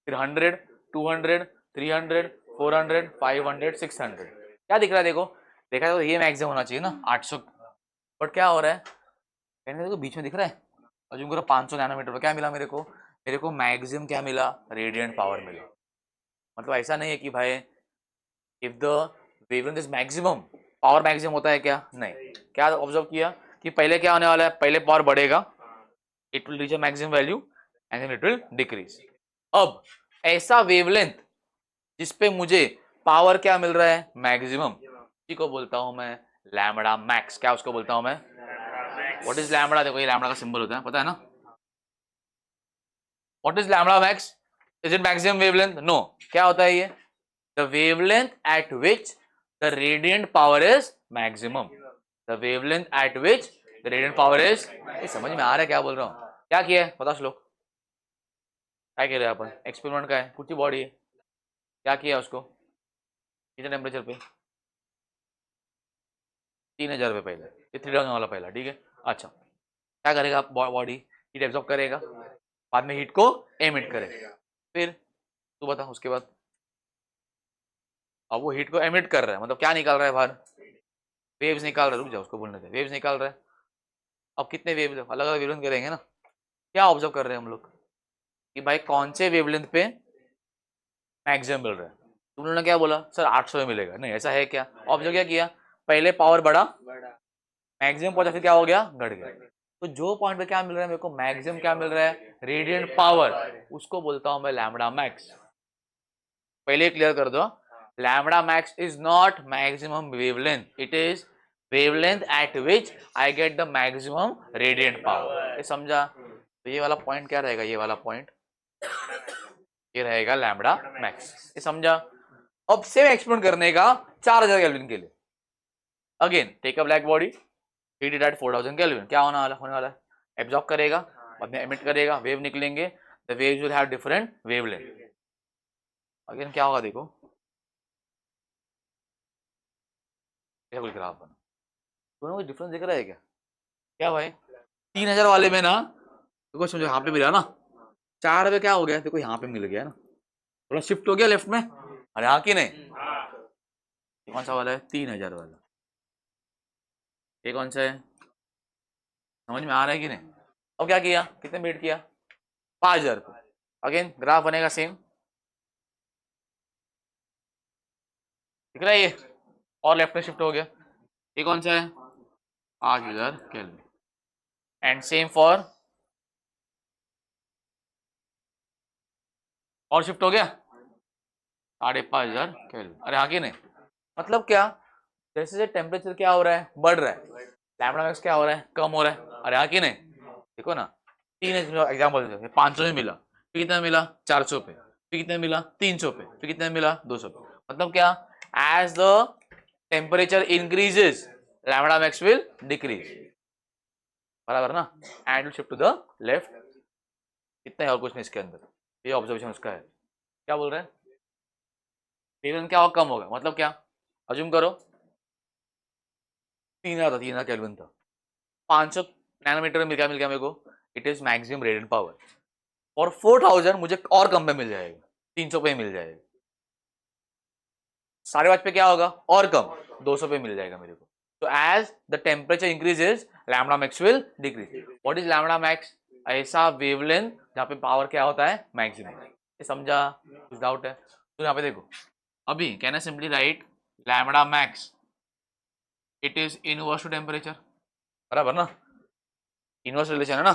फिर 100, 200, 300, 400, 500, 600, क्या दिख रहा है देखो, देखा तो ये मैक्सिमम होना चाहिए ना 800, बट क्या हो रहा है, कहने देखो बीच में दिख रहा है, अज्यूम करो 500 नैनोमीटर पर क्या मिला मेरे को मैक्सिमम क्या मिला, रेडिएंट पावर मिला। मतलब ऐसा नहीं है कि भाई if the wavelength is maximum, power maximum होता है क्या, नहीं। क्या ऑब्जर्व किया कि पहले क्या होने वाला है, पहले पावर बढ़ेगा, it will reach a maximum value and then it will decrease. अब ऐसा वेवलेंथ जिसपे मुझे पावर क्या मिल रहा है, मैक्सिमम, इसी को बोलता हूं मैं लैम्बडा मैक्स। क्या उसको बोलता हूं मैं, व्हाट इज लैम्बडा, देखो ये लैम्बडा का सिंबल होता है, पता है ना, what is lambda max, is it maximum wavelength, no. क्या होता है ये, the wavelength at which the radiant power is maximum, the wavelength at which the radiant power is, समझ में आ रहा है क्या बोल रहा हूँ, क्या किया है पता श्लोक, क्या कह रहे हैं अपन, एक्सपेरिमेंट का है, कुछ बॉडी है, क्या किया उसको, कितने टेम्परेचर पे, 3000 पे पहले, ये 3000 वाला पहला, ठीक है। अच्छा, क्या करेगा बॉडी, हीट एब्जॉर्ब करेगा, बाद में हीट को एमिट करेगा, फिर तू बता उसके बाद, अब वो हीट को एमिट कर रहा है, मतलब क्या निकाल रहा है बाहर, वेव्स निकाल रहा है, रुक जाओ उसको बोलने दे, वेव्स निकाल रहा है। अब कितने वेव्स, अलग अलग वेवलेंथ करेंगे ना, क्या ऑब्जर्व कर रहे हैं हम लोग कि भाई कौन से वेवलेंथ पे मैक्सिमम मिल रहा है। तुम लोगों ने क्या बोला सर 800 में मिलेगा, नहीं ऐसा है क्या, ऑब्जर्व क्या किया, पहले पावर बढ़ा, मैक्सिमम पहुंचा, फिर क्या हो गया, घट गया। तो जो पॉइंट पे क्या मिल रहा है मेरे को, मैक्सिमम क्या मिल रहा है, रेडियंट पावर, उसको बोलता हूं मैं लैम्बडा मैक्स। पहले क्लियर कर दो, lambda max is not maximum wavelength, it is wavelength at which I get the maximum radiant power. ये समझा? तो ये वाला पॉइंट क्या रहेगा, ये वाला पॉइंट ये रहेगा लैम्बडा मैक्स। ये समझा? अब सेम एक्सपेरिमेंट करने का 4000 केल्विन के लिए, again take a black body, heat it at 4000 kelvin, क्या होने वाला है, एब्जॉर्ब करेगा, बाद में एमिट करेगा, वेव निकलेंगे, the waves will have different wavelength. Again क्या होगा देखो, क्या कुछ ग्राफ बना, दोनों को डिफरेंस दिख रहा है क्या? क्या भाई, 3000 वाले में ना देखो, समझो यहाँ पे मिला ना 4 पे, क्या हो गया देखो, यहाँ पे मिल गया ना, थोड़ा शिफ्ट हो गया लेफ्ट में, अरे हाँ कि नहीं? कौन सा वाला है, 3000 वाला, ये कौन सा है, समझ में आ रहा है कि नहीं? अब क्या किया, कितने बेट किया, 5000 पे, अगेन ग्राफ बनेगा सेम, दिख रहा है ये, और लेफ्ट में शिफ्ट हो गया, ये कौन सा है, 5000 केल्विन, एंड सेम फॉर, और शिफ्ट हो गया 5500 केल्विन, अरे हाँ कि नहीं? मतलब क्या, जैसे जैसे टेम्परेचर क्या हो रहा है, बढ़ रहा है, लैम्बडा मैक्स क्या हो रहा है, कम हो रहा है, अरे हाँ कि नहीं? देखो ना, 3 एग्जाम्पल, 500 में मिला, फिर कितना मिला 400 पे, फिर कितना मिला 300 पे, फिर कितना मिला 200 पे, मतलब क्या, as the temperature increases lambda max will decrease, बराबर ना, and will shift to the left, इतना है और कुछ नहीं इसके अंदर, ये ऑब्जर्वेशन उसका है। क्या बोल रहे हैं, वेवलेंथ क्या होगा, कम होगा, मतलब क्या, अज्यूम करो 3000 केल्विन था, 500 नैनोमीटर में क्या मिल गया मेरे को, it is maximum radiant power, और 4000 मुझे और कम पे मिल जाएगा, 300 पे मिल जाएगा, 5.5 पे क्या होगा और कम, 200 पे मिल जाएगा मेरे को। तो as the temperature increases lambda max will decrease. What is lambda max, ऐसा वेवलेंथ जहाँ पे पावर क्या होता है, मैक्सिमम। ये समझा, कुछ डाउट है? तो यहाँ पे देखो, अभी can I simply right lambda max, it is inverse to temperature, बराबर ना, इनवर्स रिलेशन है ना,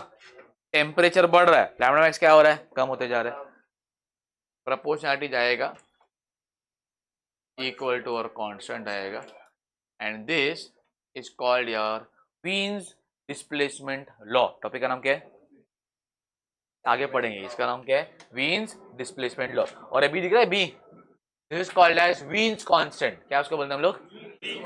टेम्परेचर बढ़ रहा है, लैम्बडा मैक्स क्या हो रहा है, कम होते जा रहा है, प्रोपोर्शनलिटी जाएगा इक्वल टू और कांस्टेंट आएगा, and this is called your वीन्स displacement law. Topic का नाम क्या है, आगे पढ़ेंगे, इसका नाम क्या है, वीन्स डिस्प्लेसमेंट लॉ। और अभी दिख रहा है B, this is called as Wien's constant, क्या उसको बोलते हैं हम लोग?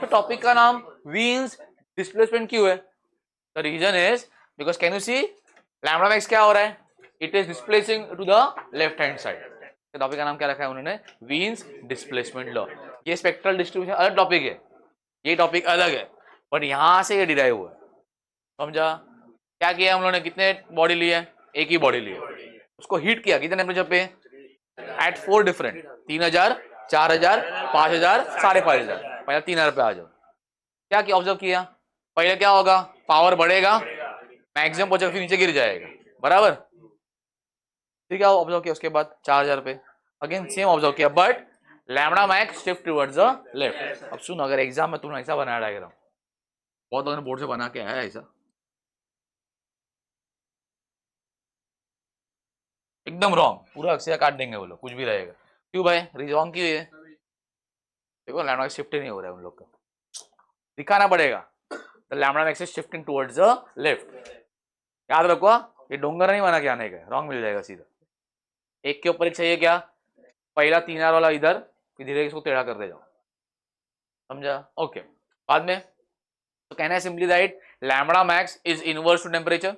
तो टॉपिक का नाम वीन्स डिस्प्लेसमेंट क्यों है? The reason is because can you see lambda max क्या हो रहा है, it is displacing to the left hand side. Topic का नाम क्या रखा है उन्होंने, वीन्स डिस्प्लेसमेंट लॉ। ये स्पेक्ट्रल डिस्ट्रीब्यूशन अलग टॉपिक है, ये टॉपिक अलग है, बट यहां से ये डिराइव हुआ है, समझा? क्या किया हम लोगों ने, कितने बॉडी लिए, एक ही बॉडी लिए, उसको हीट किया कितने टेम्परेचर पे, एट 4 डिफरेंट, 3000, 4000, 5000, 5500, पहले 3000 पे आ जाओ। क्या किया, ऑब्जर्व किया, पहले क्या होगा, पावर बढ़ेगा, मैक्सिमम पहुंचेगा, फिर नीचे गिर जाएगा, बराबर, फिर क्या ऑब्जर्व किया उसके बाद 4000 पे, अगेन सेम ऑब्जर्व किया, but lambda max shift towards the left. अब सुन, अगर एग्जाम में तुमने ऐसा बनाया डायग्राम, बहुत लोगों ने बोर्ड से बना के आया ऐसा, एकदम रॉन्ग, पूरा अक्षर काट देंगे वो लोग, कुछ भी रहेगा। क्यों भाई, रॉन्ग क्यों है? देखो लैम्बडा मैक्स शिफ्ट ही नहीं हो रहा है उन लोग का, दिखाना पड़ेगा, the lambda max is shifting towards the left. याद रखो, ये डोंगर नहीं बना के आने का, रॉन्ग मिल जाएगा सीधा। एक के ऊपर एक चाहिए क्या, पहला 3000 वाला इधर, फिर धीरे इसको टेढ़ा करते जाओ, समझा? ओके, बाद में तो कहना है simply right lambda max is inverse to temperature,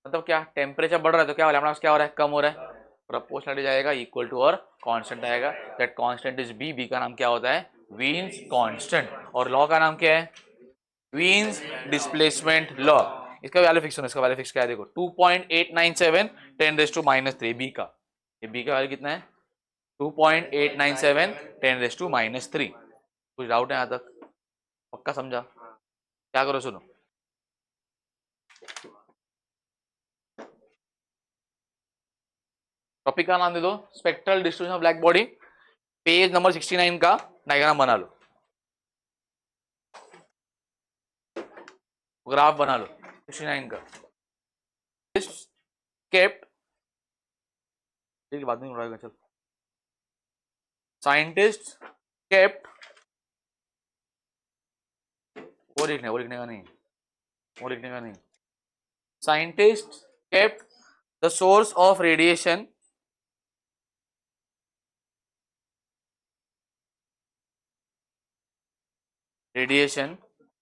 मतलब क्या, टेम्परेचर बढ़ रहा है तो क्या लैम्बडा मैक्स क्या हो रहा है, कम हो रहा है, प्रोपोर्शनलिटी जाएगा इक्वल टू और कांस्टेंट आएगा, that constant is B, B का नाम क्या होता है, वीन्स कांस्टेंट, और लॉ का नाम क्या है, वीन्स डिस्प्लेसमेंट लॉ। इसका वैल्यू फिक्स होना, इसका वैल्यू फिक्स क्या है देखो, 2.897 10⁻³ बी का, ये बी का वैल्यू कितना है, 2.897 10⁻³ कुछ डाउट है यहाँ तक, पक्का समझा? क्या करो सुनो, टॉपिक का नाम दे दो spectral distribution of black body, page number 69 का डायग्राम बना लो, ग्राफ बना लो, 69 का केप्ट, बाद में उड़ाएगा चल। साइंटिस्ट केप्ट, वो लिखने का नहीं, वो लिखने का नहीं। Scientist kept the source of radiation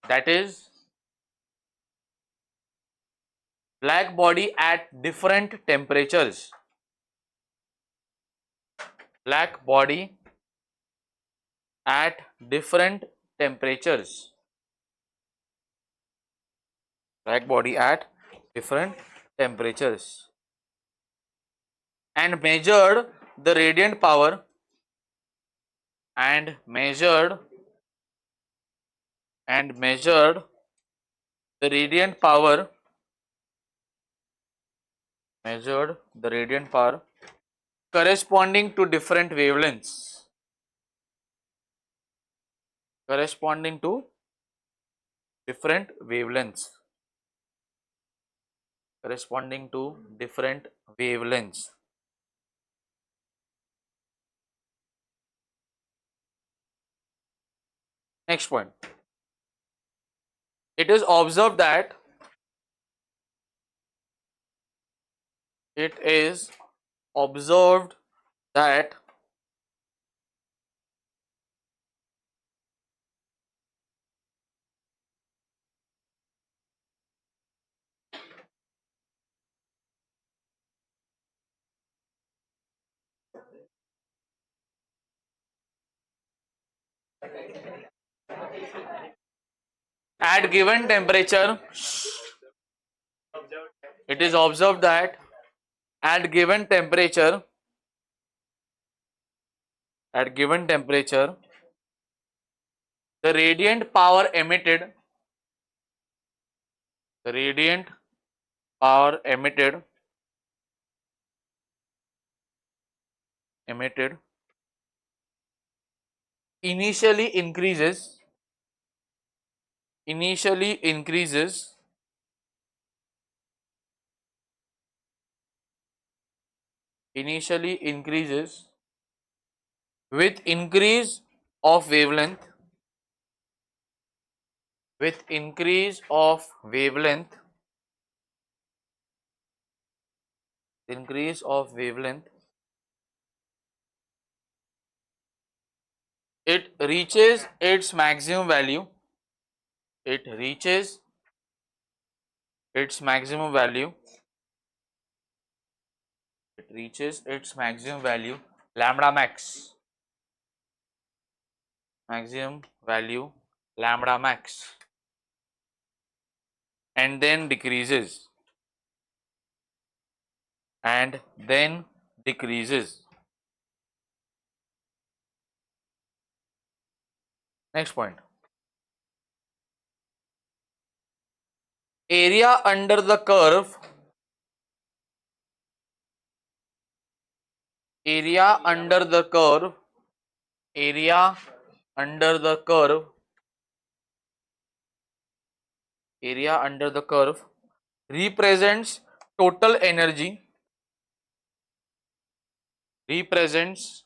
that is black body at different temperatures. Black body at different temperatures. Black body at different temperatures. And measured the radiant power and measured the radiant power corresponding to different wavelengths. Corresponding to different wavelengths. Corresponding to different wavelengths. Next point. It is observed that at given temperature, it is observed that at given temperature, the radiant power emitted initially increases with increase of wavelength, it reaches its maximum value. It reaches its maximum value. Lambda max. Maximum value lambda max. And then decreases. Next point. Area under the curve represents total energy represents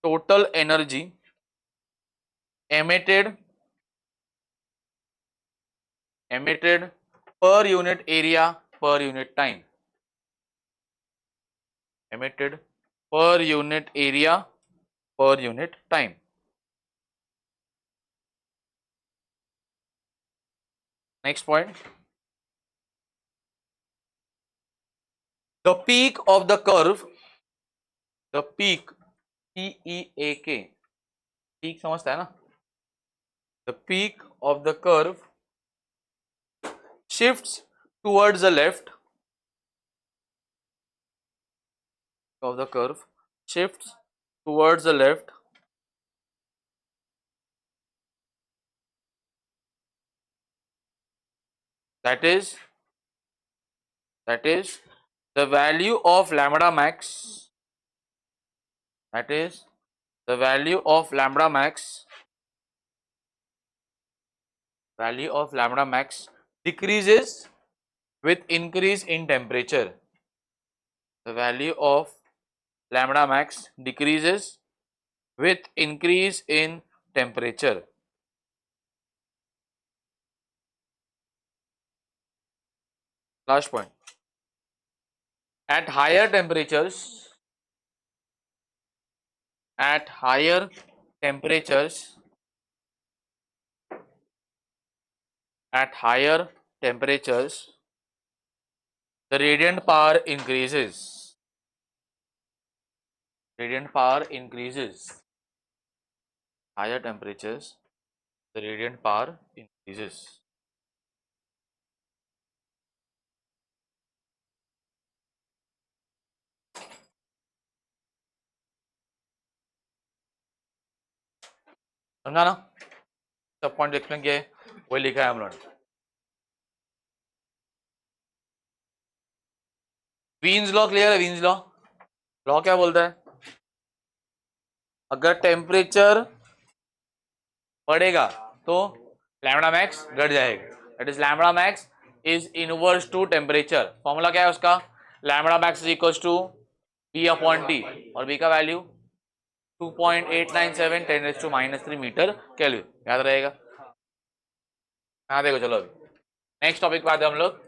total energy emitted per unit area per unit time. Emitted per unit area per unit time. Next point. The peak of the curve, peak समझता है ना? The peak of the curve shifts towards the left that is the value of lambda max value of lambda max decreases with increase in temperature. The value of lambda max decreases with increase in temperature. Last point. At higher temperatures, at higher temperatures, at higher temperatures, the radiant power increases. Radiant power increases. Higher temperatures, the radiant power increases. समझा ना? सब point explain किया है, वही लिखा है हम लोगों ने. वीन्स लॉ क्लियर है? वीन्स लॉ, लॉ क्या बोलता है? अगर टेम्परेचर बढ़ेगा तो लैम्बडा मैक्स घट जाएगा. That is lambda max is inverse to temperature. Formula क्या है उसका? Lambda max is equals to B upon T, और बी का वैल्यू 2.897 10⁻³ मीटर केल्विन. याद रहेगा? हाँ देखो, चलो अभी नेक्स्ट टॉपिक पे आते हैं हम लोग.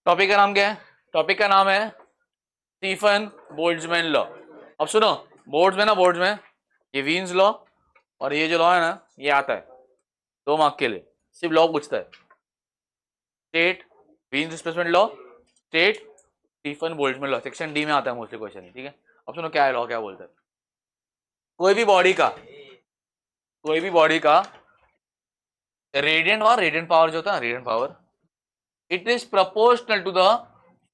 टॉपिक का नाम क्या है? टॉपिक का नाम है स्टीफन बोल्ट्जमैन लॉ. अब सुनो, बोर्ड्स में ना, बोर्ड्स में ये वीन्स लॉ और ये जो लॉ है ना, ये आता है 2 मार्क के लिए. सिर्फ लॉ पूछता है. State वीन्स displacement law, state Stephen Boltzmann law. Section D में आता है मोस्टली क्वेश्चन. ठीक है, अब सुनो क्या है लॉ, क्या बोलता है. कोई भी बॉडी का रेडियंट और रेडियंट पावर जो होता है ना, radiant power, it is proportional to the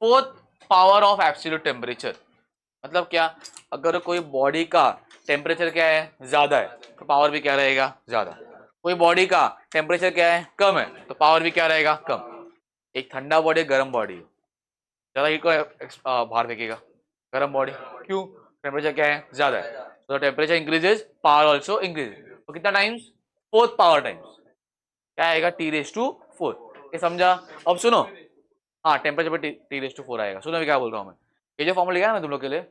4th power of absolute temperature. मतलब क्या? अगर कोई बॉडी का टेम्परेचर क्या है, ज्यादा है, तो पावर भी क्या रहेगा, ज्यादा. कोई बॉडी का टेम्परेचर क्या है, कम है, तो पावर भी क्या रहेगा, कम. एक ठंडा बॉडी, गर्म बॉडी, ज्यादा हीट को बाहर फेंकेगा. गर्म बॉडी, क्यों? टेम्परेचर क्या है, ज्यादा है, तो temperature increases, power also increases. तो कितना टाइम्स? 4th power times. क्या आएगा? T⁴. ये समझा? अब सुनो, हाँ टेम्परेचर पे T⁴ आएगा. सुनो अभी क्या बोल रहा हूँ मैं. ये जो फॉर्मूला लिखा है ना तुम लोग के लिए,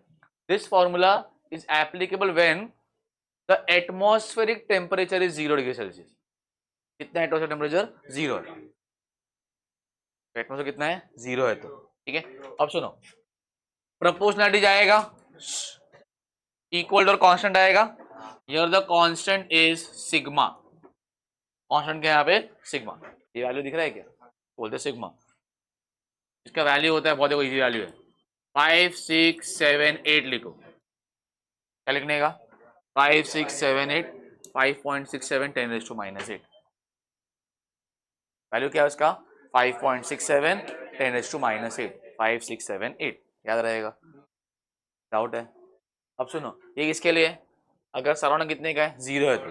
this formula is applicable when the atmospheric temperature is 0 degree Celsius. कितना एटमॉस्फेरिक टेम्परेचर? 0 है. एटमॉस्फेयर कितना है? 0 है. तो ठीक है. अब सुनो, प्रोपोर्शनलिटी जाएगा, इक्वल और कांस्टेंट आएगा. Here the constant is sigma. Constant क्या है यहाँ पे? सिग्मा. ये वैल्यू दिख रहा है क्या? बोलते सिग्मा. इसका वैल्यू होता है, बहुत देखो इजी वैल्यू है, 5 6 7 8 लिखो. क्या लिखने का? 5 6 7 8 5.67 10⁻⁻8. वैल्यू क्या है उसका? 5.67 10⁻⁸. 5 6 7 8. याद रहेगा? डाउट है? अब सुनो, ये किसके लिए? अगर सराउंडिंग कितने का है? 0 है. तो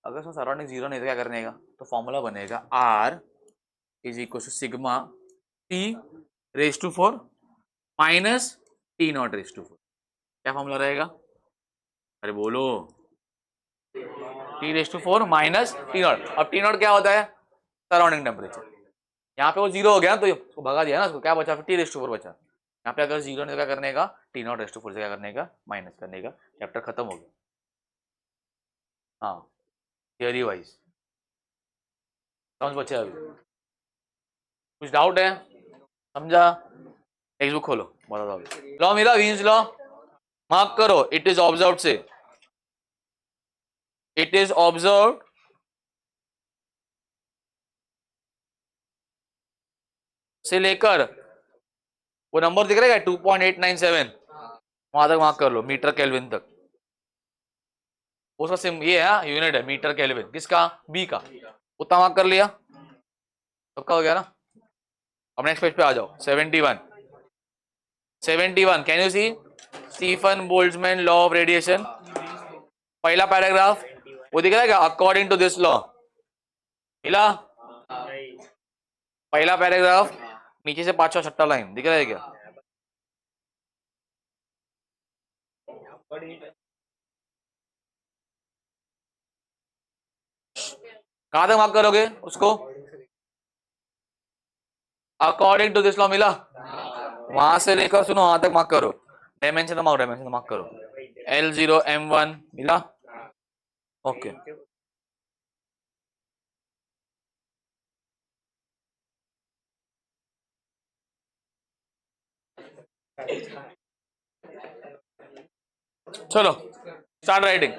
अगर उसमें सराउंडिंग 0 नहीं तो क्या करने का? तो फॉर्मूला बनेगा R is equal to sigma T⁴ minus T⁻⁴. क्या फॉर्मूला रहेगा? अरे बोलो. T⁴ minus T⁻. अब T⁻ क्या होता है? Surrounding temperature. यहाँ पे वो 0 हो गया तो उसको भगा दिया ना, उसको क्या बचा? फिर T⁴ बचा. यहाँ पे अगर 0 नहीं तो क्या करने का? T⁻⁴ से क्या करने का? माइनस करने का. चैप्टर खत्म हो गया. हाँ, थियरी वाइज समझ बच्चे. अभी कुछ डाउट है? समझा? टेक्स्ट बुक खोलो, बता दो. लॉ मिला, वीन्स लॉ मार्क करो. इट इज ऑब्जर्व से, इट इज ऑब्जर्व से लेकर वो नंबर दिख रहा है 2.897, वहां तक मार्क कर लो, मीटर केल्विन तक. उसका सिम ये है, यूनिट है मीटर केल्विन. किसका? बी का. उतना मार्क कर लिया, सबका हो गया ना. अब नेक्स्ट पेज पे आ जाओ. 71 can you see Stefan Boltzmann law of radiation. पहला पैराग्राफ वो दिख रहा है क्या? According to this law. मिला? पहला पैराग्राफ, नीचे से पांचवा छठा लाइन दिख रहा है क्या? कहां तक मार्क करोगे उसको? अकॉर्डिंग टू दिस लॉ मिला, वहां से लेकर सुनो वहां तक मार्क करो। डायमेंशन मार्क करो। L0 M1 मिला। ओके चलो स्टार्ट राइटिंग।